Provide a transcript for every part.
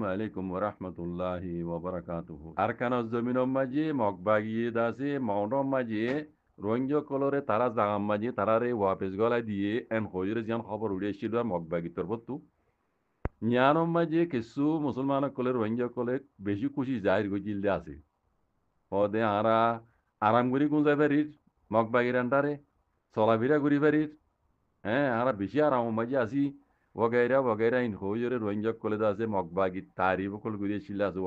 আসসালামু আলাইকুম ওয়া রাহমাতুল্লাহি ওয়া বারাকাতুহু। আরকানজ জমিনম মাঝি মগবাগিয়ে দাসে মাউনম মাঝি রোহিঙ্গা কলরে তারা জাগাম মাঝি তারারে ওয়াপেস গলায় দিয়ে এন হইরে যেন খবর উড়িয়েছিল মগবাগি তরবতু নিয়ানম মাঝি কিছু মুসলমান কলে রোহিঙ্গা কলে বেশি খুশি জাহির গজিল দে আছে দে আরা আরাম করি কোন যাই পারির মগবাগির আন্ডারে চলাফেরা করি পারির হ্যাঁ আরা বেশি আরাম মাঝি আছি वगैरह इन হইরে রোহিঙ্গা কলে আছে মগবাগি তারি বকল গরিয়েছিল আছে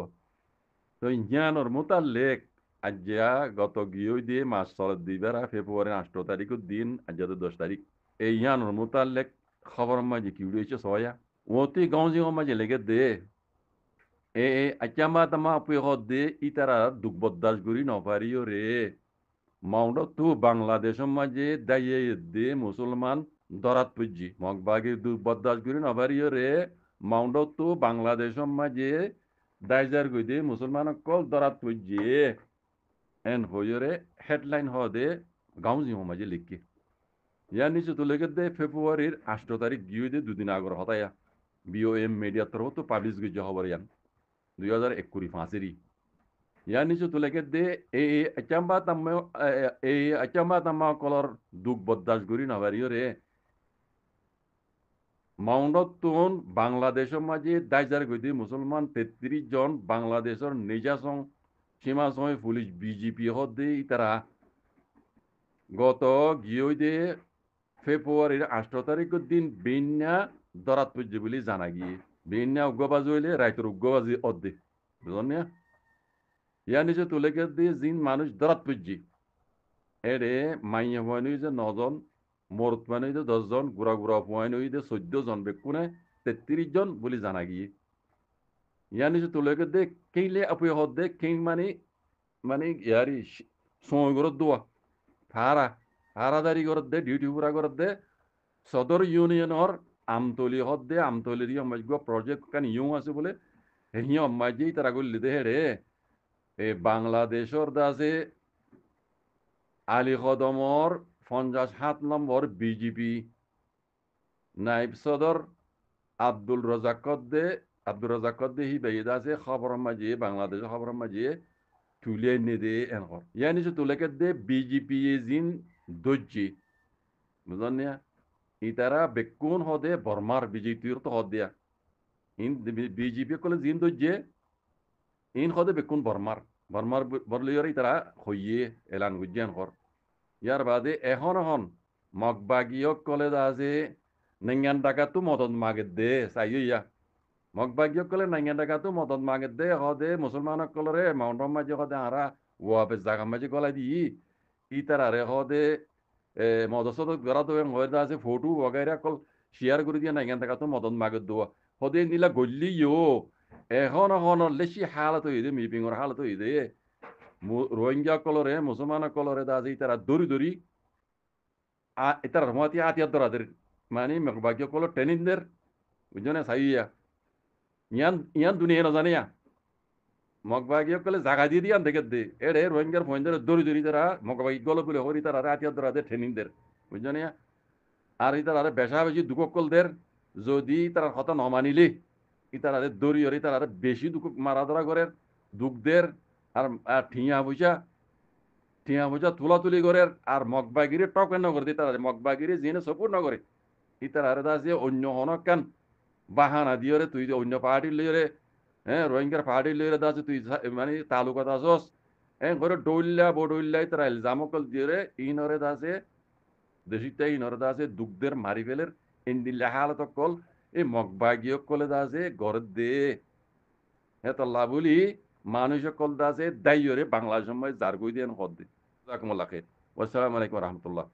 তো ইয়ানোর মোতালেক আজ্ঞা গত গিয়ে দিয়ে মাস চলত দিবার ফেব্রুয়ারি 8 তারিখের দিন আজ 10 তারিখ এই ইয়ানোর মোতালেক খবর মাঝে কি উড়িয়েছে সয়া ওতি গাঁজি মাঝে লেগে দে আচ্যামা তামা পুয়ে দে ইতারা দুঃখবদাস গুরি নপারিও রে মাউন্ট তু বাংলাদেশের মাঝে দাইয়ে দে মুসলমান দরাত পুজি মগবাগি দুঃখবদাস গুরি নপারিও রে মাউন্ট তু বাংলাদেশের মাঝে দাইজার গুই দে মুসলমান কল দরাত পুজি এন হইরে হেডলাইন দে গাঁজি মাঝে লিখি ইয়ার নিচে তো লেগে দে ফেব্রুয়ারির 8 তারিখ গিয়ে দে দুদিন আগর হতায়া বিওএম মিডিয়া তরফ তো পাবলিশ গিয়ে খবর ইয়ান 2021 ফাঁসেরি ইয়ার নিচে তো লেগে দে এই আচাম্বা তাম্মা কলর দুঃখ বদাস করি নাবারিও রে মাউন্টত তুন বাংলাদেশের মাঝে দাইজার গদি মুসলমান 33 জন বাংলাদেশের নিজাসং সীমা সময় পুলিশ বিজেপি হদে তারা গত গিয়ে দে ফেব্রুয়ারির 8 তারিখের দিন বেন্যা দরাত পুজে বলে জানা গিয়ে বেন্যা উগ্রবাজি হইলে রাইতর উগ্রবাজি অর্ধে বুঝলেন না ইয়ার নিচে তুলেকে দিয়ে জিন মানুষ দরাত পুজি এরে মাইয়া হুয়ানি যে 9 জন মরত মানে 10 জন গুড়া গুড়া হুয়ানি হইতে 14 জন বেকুনে 33 জন বলে জানা গিয়ে ইয়ার নিচে তুলেকে দে কেইলে আপুয়ে হদ দে কেই মানে মানে ইয়ারি সময় করে দোয়া ফারা ফারাদারি করে দে ডিউটি পুরা করে দে সদর ইউনিয়নের আমতলি হদ দে আমতলির প্রজেক্ট কান ইউং আছে বলে হিয় মাঝেই তারা করলি দে রে এই বাংলাদেশের দাসে আলী কদমর 57 নম্বর বিজেপি নাইব সদর আব্দুল রাজাক দে হি বেদ আছে খবর মাঝে বাংলাদেশের খবর মাঝে তুলে নে দে এনকর ইয়ানি যে তুলেকে দে বিজেপি জিন দজ্জি বুঝলেন না ইতারা বেকুন হদে বর্মার বিজেপির তো হদ দিয়া ইন বিজেপি কলে জিন দজ্জে ইন হদে বেকুন বর্মার বরলিয়র ইতারা হইয়ে এলান গুজ্জান কর ইয়ার বাদে এখন মগবাগিয়ক কলে আছে নেঙ্গান টাকা তো মদত মাগে দে চাইয়া মগবাগিয়ক কলে নেঙ্গান টাকা তো মদত মাগে দে হদে মুসলমানক কলরে মাউন্টন মাঝে হদে আরা ওয়াবে জাগা মাঝে গলা দি ইতারারে হদে মদসদ গড়া তো হয়তো আছে ফটো বগাইরা কল শেয়ার করে দিয়ে নেঙ্গান টাকা তো মদত মাগে দোয়া হদে নিলা গল্লি এখন লেসি হালত হইদে মিপিংর হালত হইদে রোহিঙ্গা কলরে মুসলমান কলরে দাজি তারা দড়ি তারা রহমতি আতিয়ার দরাদের মানে ভাগ্য কলর টেনিনদের বুঝছো সাইয়া ইয়ান দুনিয়া নজানিয়া মগবাগিয়ে কলে জাগা দিয়ে দিয়ান দেখে দে এড়ে রোহিঙ্গার ফোনদের দড়ি তারা মগবাগি গল বলে হরি তারা আতিয়ার দরাদের ট্রেনিংদের বুঝছো না আর ইতারা বেশা বেশি দুঃখকলদের যদি তারা কথা নমানিলে ইতারা দড়ি হরি তারা বেশি দুঃখ মারা ধরা করে দুঃখদের আর টিয়া বুঝা তুলাতুলি করে আর মগবাগিরে টকেন নগর দিয়ে তারা মগবাগিরে জিনে সপুর নগরে ইতারা দাসে অন্য হনকান বাহানা দিয়ে তুই অন্য পার্টির লইরে হ্যাঁ রোহিঙ্গার পার্টির লইরে দাসে তুই মানে তালুকাত আসস করে বডইল্লা তারা ইলজামকল দিয়ে ইনরে দাসে দেশিটা ইনরে দাসে দুঃখদের মারি ফেলের ইন্দিল্লা হালত কল এই মগবাগিয়ক কলে দাসে ঘর দে হ্যাঁ তল্লা বলি মানুষ কল দাসে দাইরে বাংলা সময় জার গই দেন হদ দে জাকুমুল্লাহ খাইর। আসসালামু আলাইকুম ওয়া রাহমাতুল্লাহ।